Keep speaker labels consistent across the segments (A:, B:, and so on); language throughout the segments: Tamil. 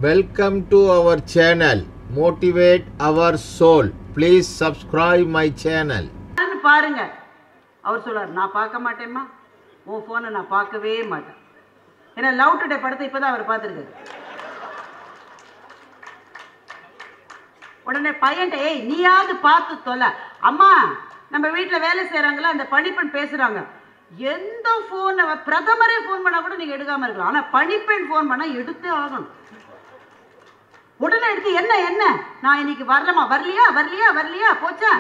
A: Welcome to our channel. Motivate our soul. Please subscribe my channel.
B: பாருங்க அவர் சொல்றார், நான் பார்க்க மாட்டேம்மா, உன் ஃபோனை நான் பார்க்கவே மாட்டேன். ஏன்னா லவ் டுடே படத்தை இப்போதான் அவர் பார்த்துருக்காரு. உடனே பையன்ட்ட, ஏய் நீயாவது பார்த்து தொலை, அம்மா நம்ம வீட்டில் வேலை செய்கிறாங்களா அந்த பணிப்பெண் பேசுகிறாங்க, எந்த ஃபோனை பிரதமரே ஃபோன் பண்ணால் கூட நீங்கள் எடுக்காமல் இருக்கலாம், ஆனால் பணிப்பெண் ஃபோன் பண்ணால் எடுத்தே ஆகணும். உடனே எடுத்து என்ன என்ன நான் இன்னைக்கு வரலமா, வரலையா வரலையா வரலையா போச்சா.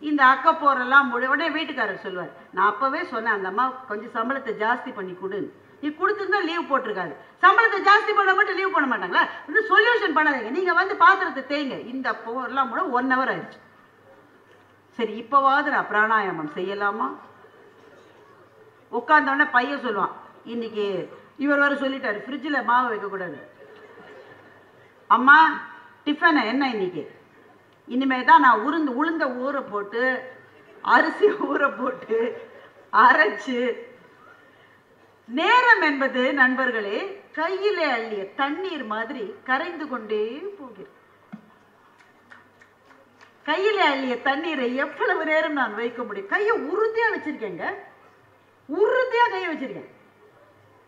B: இந்த அக்க போரெல்லாம் உடனே வீட்டுக்காரர் சொல்லுவார், நான் அப்பவே சொன்னேன் அந்த அம்மா கொஞ்சம் சம்பளத்தை ஜாஸ்தி பண்ணி கொடுன்னு, நீ கொடுத்துருந்தா லீவ் போட்டிருக்காரு. சம்பளத்தை ஜாஸ்தி பண்ண மட்டும் லீவ் பண்ண மாட்டாங்களா, இது சொல்யூஷன் பண்ணாதீங்க, நீங்க வந்து பாத்திரத்தை தேய்ங்க. இந்த போரெல்லாம் கூட 1 hour ஆயிடுச்சு. சரி இப்போவாவது நான் பிராணாயாமம் செய்யலாமா. உட்காந்தோடனே பையன் சொல்லுவான், இன்னைக்கு இவர் வர சொல்லிட்டாரு ஃப்ரிட்ஜில் மாவு வைக்கக்கூடாது. அம்மா டிஃபனை என்ன இன்னைக்கு, இனிமே தான் நான் உளுந்த ஊற போட்டு அரிசி ஊற போட்டு அரைச்சு. நேரம் என்பது நண்பர்களே கையிலே அள்ளிய தண்ணீர் மாதிரி கரைந்து கொண்டே போகிறேன். கையிலே அள்ளிய தண்ணீரை எவ்வளவு நேரம் நான் வைக்க முடியும். கையை உறுதியா வச்சிருக்கேங்க, உறுதியா கையை வச்சிருக்கேன்,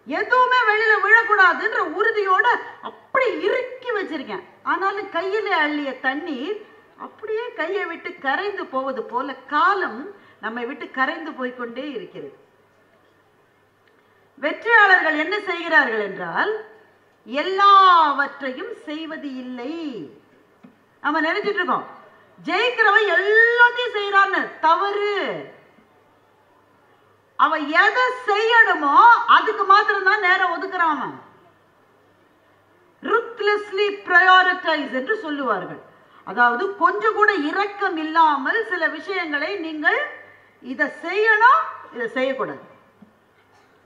B: எதுவுமே வெளியில விழக்கூடாதுன்ற உறுதியோட அப்படி இறுக்கி வச்சிருக்கேன். ஆனாலும் கையிலே அள்ளிய தண்ணீர் அப்படியே கையை விட்டு கரைந்து போவது போல காலம் நம்மை விட்டு கரைந்து போய்கொண்டே இருக்கிறது. வெற்றியாளர்கள் என்ன செய்கிறார்கள் என்றால் எல்லாவற்றையும் செய்வது இல்லை. நம்ம நினைச்சிட்டு இருக்கோம் ஜெயிக்கிறவன் எல்லாத்தையும் செய்யறான்னு, தவறு. அவன் எதை செய்யணுமோ அதுக்கு மாத்திரம் தான் நேரம் ஒதுக்குறான். ruthlessly prioritize என்று சொல்லுவார்கள். அதாவது கொஞ்சம் கூட இரக்கம் இல்லாமல் சில விஷயங்களை நீங்கள் இதை செய்யணும், இதை செய்யக்கூடாது.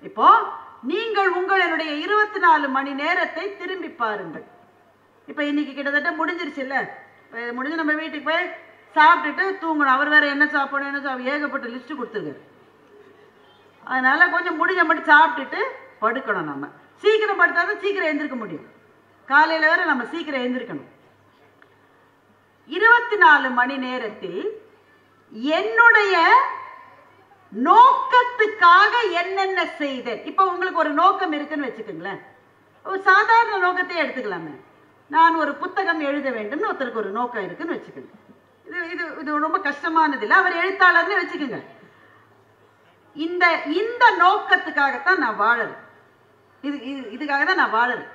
B: இப்போ நீங்கள் உங்களுடைய 24 மணி நேரத்தை திரும்பி பாருங்கள். இப்போ இன்னைக்கு கிட்டத்தட்ட முடிஞ்சிருச்சு இல்ல, முடிஞ்சு நம்ம வீட்டுக்கு போய் சாப்பிட்டுட்டு தூங்கணும். அவர் வேற என்ன சாப்பிடணும் என்ன சாப்பிட ஏகப்பட்ட லிஸ்ட் கொடுத்துருக்காரு. அதனால கொஞ்சம் முடிஞ்ச மட்டும் சாப்பிட்டுட்டு படுக்கணும். நம்ம சீக்கிரம் படுத்தாதான் சீக்கிரம் எழுந்திருக்க முடியும். காலையில வேற நம்ம சீக்கிரம் எழுந்திருக்கணும். 24 மணி நேரத்தில் என்னுடைய நோக்கத்துக்காக என்னென்ன செய்தேன். இப்ப உங்களுக்கு ஒரு நோக்கம் இருக்குன்னு வச்சுக்கோங்களேன், ஒரு சாதாரண நோக்கத்தை எடுத்துக்கலாமே. நான் ஒரு புத்தகம் எழுத வேண்டும்னு ஒருத்தருக்கு ஒரு நோக்கம் இருக்குன்னு வச்சுக்கோங்க. இது இது இது ரொம்ப கஷ்டமானது இல்லை, அவர் எழுத்தாளர்னு வச்சுக்கோங்க. இந்த நோக்கத்துக்காகத்தான் நான் வாழறேன், இதுக்காக தான் நான் வாழறேன்.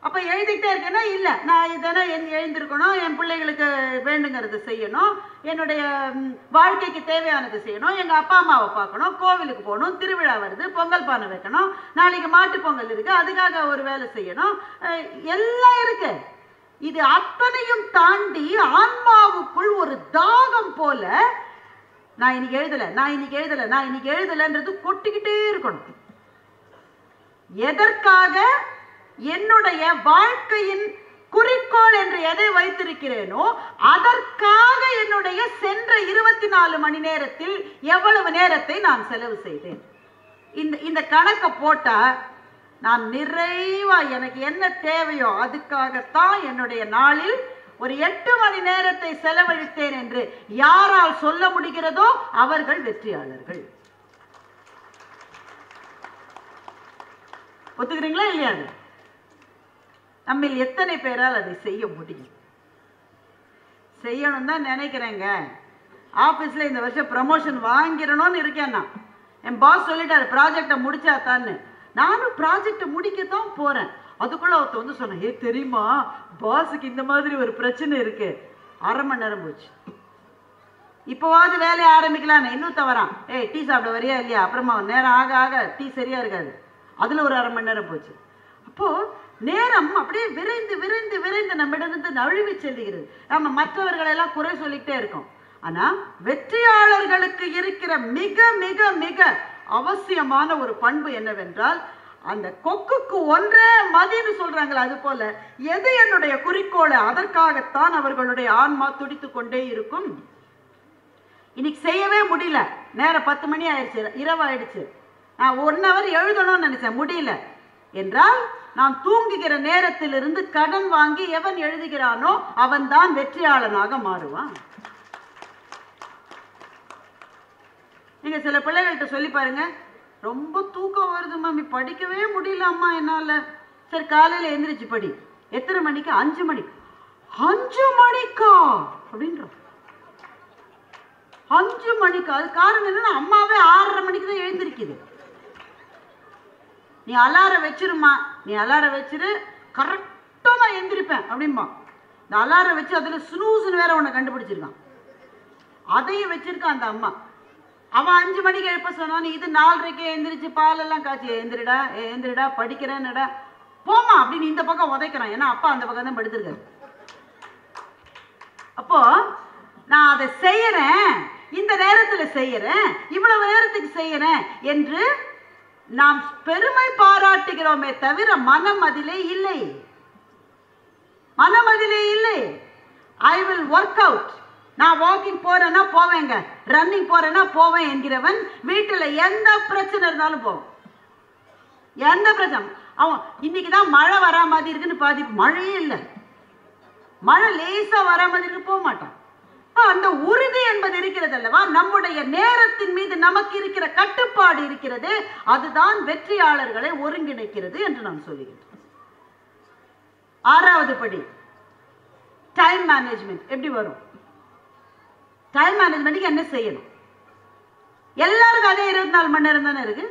B: அப்ப எழுதிக்கிட்டே இருக்கேன்னா இல்லை, நான் இதெல்லாம் எழுந்திருக்கணும், என் பிள்ளைகளுக்கு வேண்டுங்கிறது செய்யணும், என்னுடைய வாழ்க்கைக்கு தேவையானது செய்யணும், எங்க அப்பா அம்மாவை பார்க்கணும், கோவிலுக்கு போகணும், திருவிழா வருது, பொங்கல் பானை வைக்கணும், நாளைக்கு மாட்டு பொங்கல் இருக்கு, அதுக்காக ஒரு வேலை செய்யணும், எல்லாம் இருக்கு. இது அத்தனையும் தாண்டி ஆன்மாவுக்குள் ஒரு தாகம் போல நான் இன்னைக்கு எழுதலை, நான் இன்னைக்கு எழுதலை, நான் இன்னைக்கு எழுதலைன்றது கொட்டிக்கிட்டே இருக்கணும். எதற்காக என்னுடைய வாழ்க்கையின் குறிக்கோள் என்று எதை வைத்திருக்கிறேனோ அதற்காக என்னுடைய சென்ற 24 மணி நேரத்தில் எவ்வளவு நேரத்தை நான் செலவு செய்தேன். இந்த கணக்கை போட்டா நான் நிறைவா எனக்கு என்ன தேவையோ அதுக்காகத்தான் என்னுடைய நாளில் ஒரு 8 மணி நேரத்தை செலவழித்தேன் என்று யாரால் சொல்ல முடிகிறதோ அவர்கள் வெற்றியாளர்கள். ஒத்துக்கிறீங்களா இல்லையா? நம்ம எத்தனை பேரால் அதை செய்ய முடியும்? செய்யணும் தான் நினைக்கிறேங்க. ஆபீஸ்ல இந்த வருஷம் ப்ரமோஷன் வாங்கிடணும்னு இருக்கேன். நான் என் பாஸ் சொல்லிட்டாரு ப்ராஜெக்டை முடிச்சாத்தான்னு. நானும் ப்ராஜெக்டை முடிக்கத்தான் போறேன். அதுக்குள்ள ஒருத்த வந்து சொன்னேன், ஏ தெரியுமா பாஸுக்கு இந்த மாதிரி ஒரு பிரச்சனை இருக்கு. 1/2 மணி நேரம் போச்சு. இப்போவாது வேலையை ஆரம்பிக்கலாம். இன்னும் தவறான், ஏய் டீ சாப்பிட வரியா இல்லையா, அப்புறமா நேரம் ஆக ஆக டீ சரியா இருக்காது, அதுல ஒரு 1/2 மணி நேரம் போச்சு. அப்போ நேரம் அப்படியே விரைந்து விரைந்து விரைந்து நம்மிடமிருந்து நழுவி செல்லுகிறது. நம்ம மற்றவர்களெல்லாம் குறை சொல்லிக்கிட்டே இருக்கோம். ஆனா வெற்றியாளர்களுக்கு இருக்கிற மிக மிக மிக அவசியமான ஒரு பண்பு என்னவென்றால், அந்த கொக்குக்கு ஒன்றே மதின்னு சொல்றாங்களா, அது போல எது என்னுடைய குறிக்கோளை அதற்காகத்தான் அவர்களுடைய ஆன்மா துடித்து கொண்டே இருக்கும். இன்னைக்கு செய்யவே முடியல, நேரம் 10 மணி ஆயிடுச்சு, இரவு ஆயிடுச்சு, நான் 1 hour எழுதணும்னு நினைச்சேன், முடியல. என்றால் நாம் தூங்குகிற நேரத்திலிருந்து கடன் வாங்கி எவன் எழுதுகிறானோ அவன் தான் வெற்றியாளனாக மாறுவான். நீங்க சில பிள்ளைகள்கிட்ட சொல்லி பாருங்க, ரொம்ப தூக்கம் வருது மம்மி, படிக்கவே முடியல அம்மா என்னால. சரி காலையில எந்திரிச்சு படி. எத்தனை மணிக்கு? 5 மணிக்கு. 5 மணிக்கா அப்படின்றோம். 5 மணிக்கு. அது காரணம் என்னன்னா அம்மாவே 6:30 மணிக்கு தான் எழுந்திருக்குது. நீ அலாரம் வச்சிருமா, நீ அலாரம் வச்சிரு, கரெக்டா நான் எந்திரிப்பேன் அப்படின்பா. இந்த அலாரம் வச்சு அதுல ஸ்னூஸ்னு வேற உன்னை கண்டுபிடிச்சிருக்கான், அதையும் வச்சிருக்கான் அந்த அம்மா. அவன் 5 மணிக்கு எழுப்ப சொன்னான், இது 4:30க்கு எந்திரிச்சு பாலெல்லாம் காய்ச்சி எந்திரிடா எந்திரிடா படிக்கிறேன்னுடா போமா அப்படின்னு இந்த பக்கம் உதைக்கிறான். ஏன்னா அப்பா அந்த பக்கம் தான் படுத்திருக்காரு. அப்போ நான் அதை செய்யறேன், இந்த நேரத்துல செய்யறேன், இவ்வளவு நேரத்துக்கு செய்யறேன் என்று நாம் பெருமை பாராட்டுகிறோமே தவிர மனம் அதிலே இல்லை. மனம் அதிலே இல்லை. I will work out. நான் வாக்கிங் போறேன்னா போவேங்க, ரன்னிங் போறேன்னா போவேன் என்கிறவன் வீட்டுல எந்த பிரச்சனை இருந்தாலும் போவோம். எந்த பிரச்சனை, அவன் இன்னைக்குதான் மழை வரா மாதிரி இருக்குன்னு பாதிப்பு, மழையே இல்லை, மழை லேசா வரா மாதிரி இருக்கு, போக மாட்டான். அந்த உறுதி என்பது இருக்கிறது அல்லவா, நம்முடைய நேரத்தின் மீது நமக்கு இருக்கிற கட்டுப்பாடு இருக்கிறது, அதுதான் வெற்றியாளர்களை ஒருங்கிணைக்கிறது என்று நான் சொல்லுகிறேன். 6வது படி டைம் மேனேஜ்மெண்ட். எப்படி வரும்? டைம் மேனேஜ்மெண்ட்டுக்கு என்ன செய்யணும்? எல்லாருக்கும் அதே 24 மணி நேரம் தானே இருக்கு.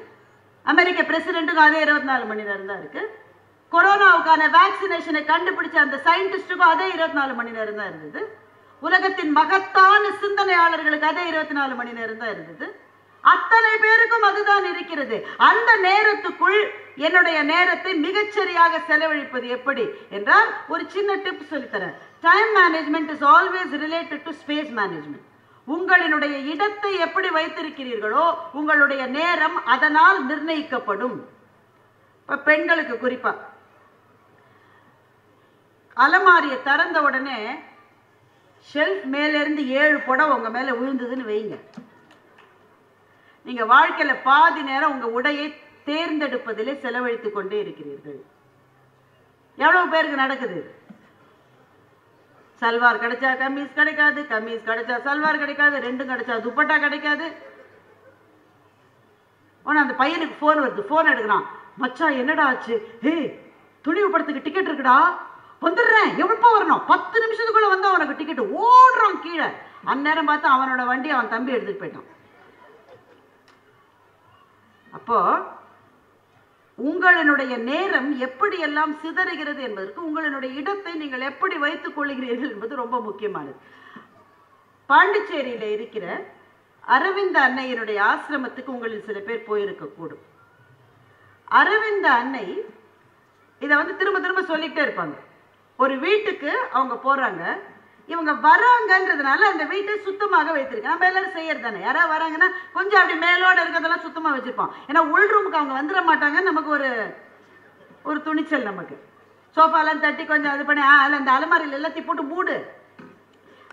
B: அமெரிக்க பிரசிடென்ட்டுக்கும் அதே 24 மணி நேரம் தான் இருக்கு. கொரோனாவுக்கான வேக்சினேஷனை கண்டுபிடிச்ச அந்த சயின்டிஸ்டுக்கும் அதே 24 மணி நேரம் தான் இருந்தது. உலகத்தின் மகத்தான சிந்தனையாளர்களுக்கு அதே 24 மணி நேரம் தான் இருந்தது. அத்தனை பேருக்கும் அதுதான் இருக்கிறது. அந்த நேரத்துக்குள் என்னுடைய நேரத்தை மிகச்சரியாக செலவழிப்பது எப்படி என்றால் ஒரு சின்ன டிப் சொல்லித்தரேன். Time management is always related to space management. உங்களுடைய இடத்தை எப்படி வைத்திருக்கிறீர்களோ உங்களுடைய நேரம் அதனால் நிர்ணயிக்கப்படும். இப்ப பெண்களுக்கு குறிப்பா அலமாரியை திறந்த உடனே ஷெல்ஃப் மேல இருந்து 7 புடவை உங்க மேல விழுந்ததுன்னு வைங்க, நீங்க வாழ்க்கையில பாதி நேரம் உங்க உடையை தேர்ந்தெடுப்பதிலே செலவழித்துக் கொண்டே இருக்கிறீர்கள். எவ்வளவு பேருக்கு நடக்குது? சல்வார் கிடைச்சா கமீஸ் கிடைக்காது, கமீஸ் கிடைச்சா சல்வார் கிடைக்காது, ரெண்டும் கிடைச்சா துப்பட்டா கிடைக்காது. அந்த பையனுக்கு போன் வருது, போன் எடுக்கிறான், மச்சான் என்னடா ஆச்சு? ஹே துணிவு படத்துக்கு டிக்கெட் இருக்குடா, வந்துடுறேன், எப்போ வரணும்? 10 நிமிஷத்துக்குள்ள வந்து அவனுக்கு டிக்கெட். ஓடுறான் கீழே. அந்நேரம் பார்த்து அவனோட வண்டி அவன் தம்பி எடுத்துட்டு போயிட்டான். அப்போ உங்களுடைய நேரம் எப்படி எல்லாம் சிதறுகிறது என்பதற்கு உங்களுடைய இடத்தை நீங்கள் எப்படி வைத்துக் கொள்கிறீர்கள் என்பது ரொம்ப முக்கியமானது. பாண்டிச்சேரியில இருக்கிற அரவிந்த அன்னையினுடைய ஆசிரமத்துக்கு உங்களில் சில பேர் போயிருக்க கூடும். அரவிந்த அன்னை இதை திரும்ப திரும்ப சொல்லிக்கிட்டே இருப்பாங்க. ஒரு வீட்டுக்கு அவங்க போறாங்க, இவங்க வராங்கன்றதுனால அந்த வீட்டை சுத்தமாக வைத்திருக்காங்க. நம்ம எல்லாரும் செய்யறது தானே. யாராவது வராங்கன்னா கொஞ்சம் அப்படி மேலோட இருக்கிறதெல்லாம் சுத்தமா வச்சிருப்போம். ஏன்னா உள் ரூமுக்கு அவங்க வந்துட மாட்டாங்க. நமக்கு ஒரு துணிச்சல், நமக்கு சோஃபாலாம் தட்டி கொஞ்சம் அது பண்ணி அதில் அந்த அலமாரியில் எல்லாத்தையும் போட்டு மூடு.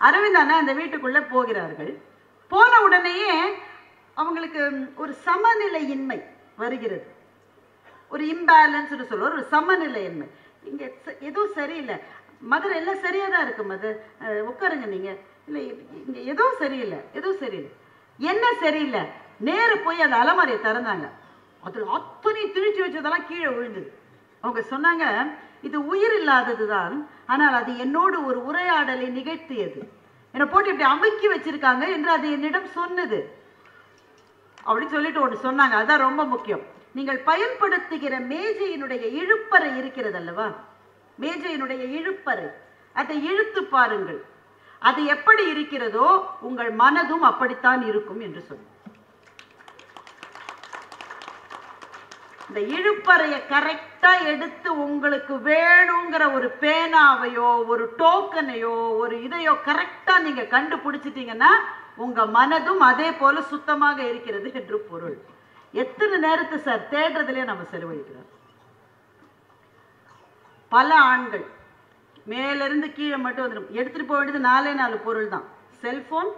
B: அரவிந்தானே அந்த வீட்டுக்குள்ள போகிறார்கள். போன உடனேயே அவங்களுக்கு ஒரு சமநிலையின்மை வருகிறது. ஒரு இம்பேலன்ஸ் சொல்லுவோம், ஒரு சமநிலையின்மை. இங்க எதுவும் சரியில்லை, மதர் எல்லாம் சரியா தான் இருக்கு மதர், உட்காருங்க நீங்க, இல்லை இங்க எதுவும் சரியில்லை, எதுவும் சரியில்லை. என்ன சரியில்லை? நேரு போய் அந்த அலமாரியை திறந்தாங்க, அதில் அத்தனை திணிச்சு வச்சதெல்லாம் கீழே விழுந்தது. அவங்க சொன்னாங்க, இது உயிர் இல்லாதது தான், ஆனால் அது என்னோடு ஒரு உரையாடலை நிகழ்த்தியது. என்னை போட்டு இப்படி அமுக்கி வச்சிருக்காங்க என்று அது என்னிடம் சொன்னது அப்படின்னு சொல்லிட்டு ஒன்று சொன்னாங்க. அதுதான் ரொம்ப முக்கியம். நீங்கள் பயன்படுத்துகிற மேஜையினுடைய இழுப்பறை இருக்கிறது அல்லவா, மேஜையினுடைய இழுப்பறை, அதை இழுத்து பாருங்கள். அது எப்படி இருக்கிறதோ உங்கள் மனதும் அப்படித்தான் இருக்கும் என்று சொன்ன. இந்த இழுப்பறையை கரெக்டா எடுத்து உங்களுக்கு வேணுங்கிற ஒரு பேனாவையோ ஒரு டோக்கனையோ ஒரு இதையோ கரெக்டா நீங்க கண்டுபிடிச்சிட்டீங்கன்னா உங்க மனதும் அதே போல சுத்தமாக இருக்கிறது என்று பொருள். எத்தனை நேரத்தை சார் தேடுறதுலயே நம்ம செலவழிக்கிறோம். பல ஆண்கள் மேலிருந்து கீழே மட்டும் வந்துடும். எடுத்துட்டு போக வேண்டியது 4 பொருள் தான். Cellphone,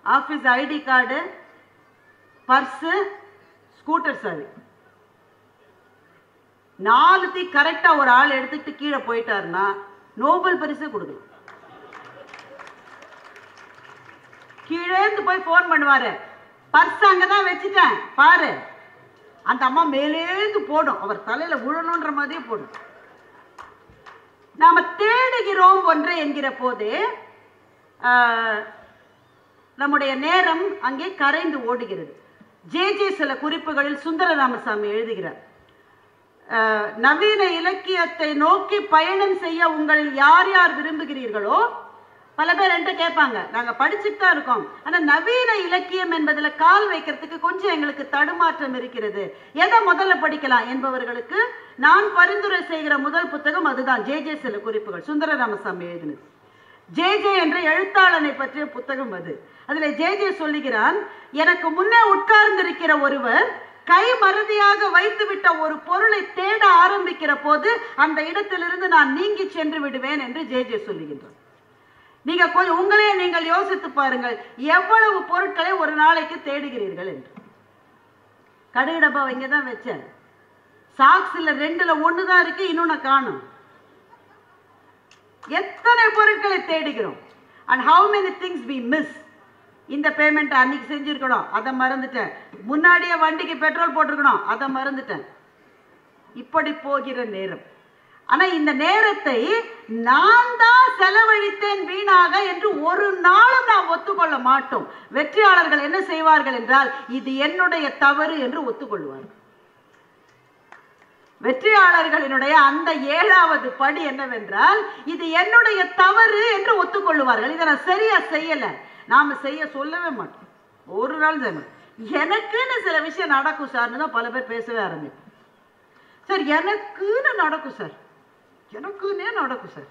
B: office ID card, purse, scooter சாவி. 4 கரெக்டா ஒரு ஆள் எடுத்துட்டு கீழே போயிட்டாருன்னா நோபல் பரிசு கொடுக்கலாம். கீழேந்து போய் போன் பண்ணுவாரு, பர்ஸ் அங்கதான் வச்சுட்டேன் பாரு. அந்த அம்மா மேலேந்து போடும், அவர் தலையில விழணுன்ற மாதிரியே போடும். நாம தேடுகிறோம் ஒன்றை என்கிற போதே நம்முடைய நேரம் அங்கே கரைந்து ஓடுகிறது. ஜே சில குறிப்புகளில் சுந்தர ராமசாமி எழுதுகிறார், நவீன இலக்கியத்தை நோக்கி பயணம் செய்ய உங்களில் யார் யார் விரும்புகிறீர்களோ, பல பேர் என்கிட்ட கேட்பாங்க, நாங்கள் படிச்சுட்டு தான் இருக்கோம், ஆனால் நவீன இலக்கியம் என்பதில் கால் வைக்கிறதுக்கு கொஞ்சம் எங்களுக்கு தடுமாற்றம் இருக்கிறது, எதை முதல்ல படிக்கலாம் என்பவர்களுக்கு நான் பரிந்துரை செய்கிற முதல் புத்தகம் அதுதான், ஜே சில குறிப்புகள், சுந்தர ராமசாமி எழுதினது. ஜே என்ற எழுத்தாளனை பற்றிய புத்தகம் அது. அதில் ஜே சொல்லுகிறான், எனக்கு முன்னே உட்கார்ந்திருக்கிற ஒருவர் கை மறதியாக வைத்துவிட்ட ஒரு பொருளை தேட ஆரம்பிக்கிற போது அந்த இடத்திலிருந்து நான் நீங்கி சென்று விடுவேன் என்று ஜே சொல்லுகின்றார். நீங்க கொஞ்சம் உங்களையே நீங்கள் யோசித்து பாருங்கள், எவ்வளவு பொருட்களை ஒரு நாளைக்கு தேடுகிறீர்கள் என்று. கடுகு டப்பா இங்க தான் வச்சேன், சாக்ஸ்ல 2ல் 1 தான் இருக்கு, இன்னொன்னு காணும். எத்தனை பொருட்களை தேடுகிறோம். and how many things we miss. இந்த பேமெண்ட் அன்னைக்கு செஞ்சிருக்கணும், அதை மறந்துட்டேன். முன்னாடியே வண்டிக்கு பெட்ரோல் போட்டிருக்கணும், அதை மறந்துட்டேன். இப்படி போகிற நேரம். ஆனா இந்த நேரத்தை நான் தான் செலவழித்தேன் வீணாக என்று ஒரு நாளும் நாம் ஒத்துக்கொள்ள மாட்டோம். வெற்றியாளர்கள் என்ன செய்வார்கள் என்றால், இது என்னுடைய தவறு என்று ஒத்துக்கொள்வார்கள். வெற்றியாளர்களினுடைய அந்த 7வது படி என்னவென்றால், இது என்னுடைய தவறு என்று ஒத்துக்கொள்வார்கள். இதை நான் சரியா செய்யல, நாம செய்ய சொல்லவே மாட்டோம், ஒரு நாள் செய்யணும். எனக்குன்னு சில விஷயம் நடக்கும் சார்னு தான் பல பேர் பேசவே ஆரம்பிக்கும். சார் எனக்குன்னு நடக்கும் சார், எனக்குன்னே நடக்கும் சார்.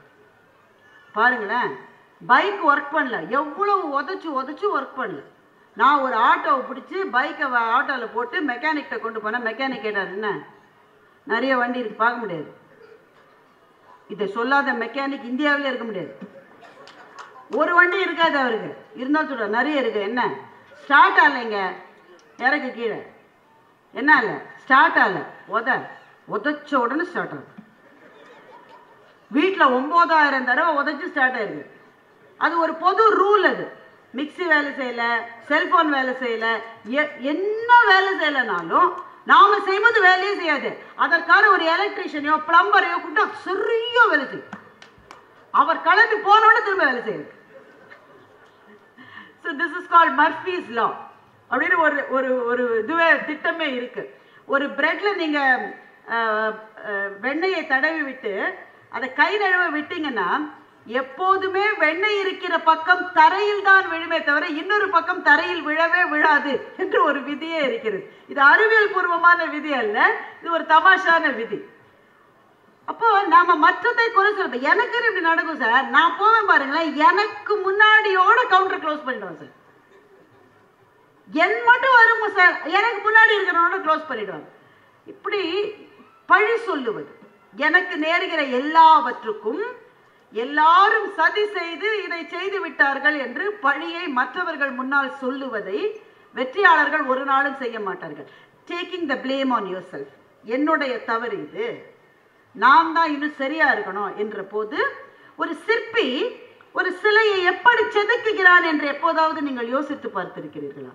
B: பாருங்களேன், பைக் ஒர்க் பண்ணல, எவ்வளவு உதச்சு ஒர்க் பண்ணல. நான் ஒரு ஆட்டோவை பிடிச்சி பைக்கை ஆட்டோவில் போட்டு மெக்கானிக்கிட்ட கொண்டு போனேன். மெக்கானிக் கேட்டார், என்ன நிறைய வண்டி இருக்கு பார்க்க முடியாது. இதை சொல்லாத மெக்கானிக் இந்தியாவிலே இருக்க முடியாது. ஒரு வண்டி இருக்காது அவருக்கு, இருந்தாலும் சொல்ற நிறைய இருக்கு. என்ன ஸ்டார்ட் ஆகலைங்க, இறக்கு கீழே, என்ன இல்லை ஸ்டார்ட் ஆகல, உதச்ச உடனே ஸ்டார்ட் ஆகும். வீட்டில் 9000 தடவை உதச்சி ஸ்டார்ட் ஆயிருக்கு. அது ஒரு பொது ரூல். அது மிக்சி வேலை செய்யல, செல்போன் வேலை செய்யல, என்ன வேலை செய்யலனாலும் நாம செய்வது வேலையே செய்யாது. அதற்கான ஒரு எலக்ட்ரீஷியனையோ பிளம்பரையோ கூப்பிட்டா சரியா வேலை செய்யும். அவர் கிளம்பி போனோன்னு திரும்ப வேலை செய்யுது. So this is called Murphy's law அப்படின்னு ஒரு இதுவே திட்டமே இருக்கு. ஒரு பிரெட்ல நீங்க வெண்ணெயை தடவி விட்டு அதை கை நழுவ விட்டீங்கன்னா எப்போதுமே வெண்ணெய் இருக்கிற பக்கம் தரையில் தான் விழுமே தவிர இன்னொரு பக்கம் தரையில் விழவே விழாது என்று ஒரு விதியே இருக்கிறது. இது அறிவியல் பூர்வமான விதி அல்ல, இது ஒரு தமாஷான விதி. அப்போ நாம மற்றதை குறை சொல்ல, எனக்கு இப்படி நடக்கும் சார், நான் போவேன் பாருங்களேன், எனக்கு முன்னாடியோட கவுண்டர் க்ளோஸ் பண்ணிடுவேன் சார். என் மட்டும் வரும் சார், எனக்கு முன்னாடி இருக்கிறவனோட க்ளோஸ் பண்ணிடுவாங்க. இப்படி பழி சொல்லுவது, எனக்கு நேருகிற எல்லாவற்றுக்கும் எல்லாரும் சதி செய்து இதை செய்து விட்டார்கள் என்று பழியை மற்றவர்கள் முன்னால் சொல்லுவதை வெற்றியாளர்கள் ஒரு நாளும் செய்ய மாட்டார்கள். Taking the blame on your self, என்னுடைய தவறு இது, நான் தான் இன்னும் சரியா இருக்கணும் என்ற போது, ஒரு சிற்பி ஒரு சிலையை எப்படி செதுக்குகிறான் என்று எப்போதாவது நீங்கள் யோசித்து பார்த்திருக்கிறீர்களா?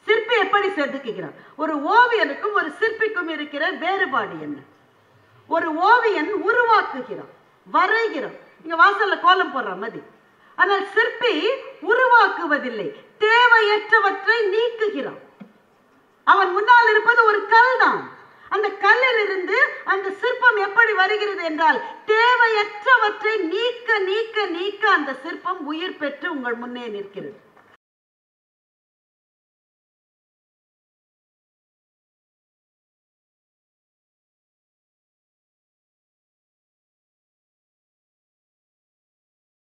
B: சிற்பி எப்படி செதுக்குகிறான்? ஒரு ஓவியனுக்கும் ஒரு சிற்பிக்கும் இருக்கிற வேறுபாடு என்ன? ஒரு ஓவியன் உருவாக்குகிறான், வரைகிறான், இங்க வாசல்ல கோலம் போடுற மாதிரி. ஆனால் சிற்பி உருவாக்குவதில்லை, தேவையற்றவற்றை நீக்குகிறான். அவன் முன்னால் இருப்பது ஒரு கல் தான். அந்த கல்லில் இருந்து அந்த சிற்பம் எப்படி வருகிறது என்றால், தேவையற்றவற்றை நீக்க நீக்க நீக்க அந்த சிற்பம் உயிர் பெற்று உங்கள் முன்னே நிற்கிறது.